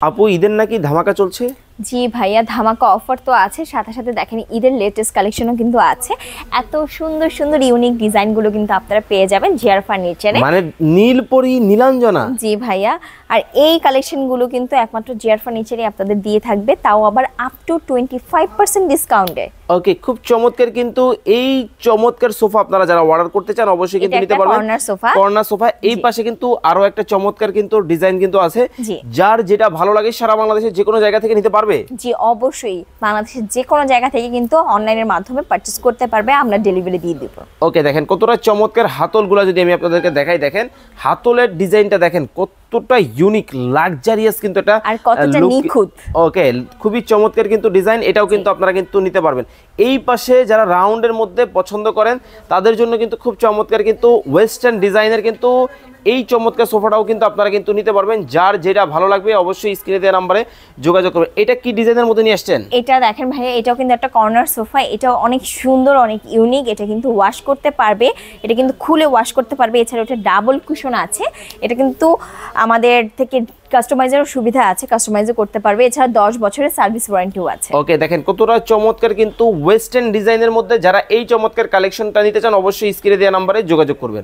আপু ঈদের নাকি ধামাকা চলছে? জি ভাইয়া, ধামাকা অফার তো আছে, সাথে সাথে দেখেন ঈদের লেটেস্ট কালেকশনও কিন্তু আছে। এত সুন্দর সুন্দর ইউনিক ডিজাইনগুলো কিন্তু আপনারা পেয়ে যাবেন জিআর ফার্নিচারে। মানে নীলপরি নীলাঞ্জনা। জি ভাইয়া, আর এই কালেকশনগুলো কিন্তু একমাত্র জিআর ফার্নিচারে আপনাদের দিয়ে থাকবে, তাও আবার আপ টু 25% ডিসকাউন্টে। ওকে, খুব চমৎকার। কিন্তু এই চমৎকার সোফা আপনারা যারা অর্ডার করতে চান অবশ্যই কিন্তু নিতে পারবেন। Corner sofa. এই পাশে কিন্তু আরো একটা চমৎকার কিন্তু ডিজাইন কিন্তু আছে, যার যেটা ভালো লাগে সারা বাংলাদেশের যে কোনো জায়গা থেকে নিতে পারবে। জি অবশ্যই, বাংলাদেশের যে কোনো জায়গা থেকে কিন্তু অনলাইনের মাধ্যমে পারচেজ করতে পারবে, আমরা ডেলিভারি দিয়ে দিব। ওকে, দেখেন কতটা চমৎকার হাতলগুলো যদি আমি আপনাদেরকে দেখাই, দেখেন হাতলের ডিজাইনটা দেখেন কতটা ইউনিক লাক্সারিয়াস, কিন্তু এটা আর কতটা নিখুঁত। ওকে, খুবই চমৎকার কিন্তু ডিজাইন, এটাও কিন্তু আপনারা কিন্তু নিতে পারবেন। এই পাশে যারা রাউন্ডের মধ্যে পছন্দ করেন তাদের জন্য কিন্তু খুব চমৎকার কিন্তু ওয়েস্টার্ন ডিজাইনের কিন্তু এই চমৎকার সোফাটাও কিন্তু আপনারা কিন্তু নিতে পারবেন। যার যেটা ভালো লাগবে অবশ্যই স্ক্রিনে দেওয়া নম্বরে যোগাযোগ করবেন। এটা কি ডিজাইনের মধ্যে নিয়ে আসছেন? এটা দেখেন ভাইয়া, এটাও কিন্তু একটা কর্নার সোফা, এটাও অনেক সুন্দর, অনেক ইউনিক। এটা কিন্তু ওয়াশ করতে পারবে, এটা কিন্তু খুলে ওয়াশ করতে পারবে। এছাড়া এটা ডাবল কুশন আছে, এটা কিন্তু আমাদের থেকে কাস্টমাইজেরও সুবিধা আছে, কাস্টমাইজও করতে পারবে। এছাড়া 10 বছরের সার্ভিস ওয়ারেন্টিও আছে। ওকে, দেখেন কতটা চমৎকার কিন্তু ওয়েস্টার্ন ডিজাইনের মধ্যে যারা এই চমৎকার কালেকশনটা নিতে চান অবশ্যই স্ক্রিনে দেওয়া নম্বরে যোগাযোগ করবেন।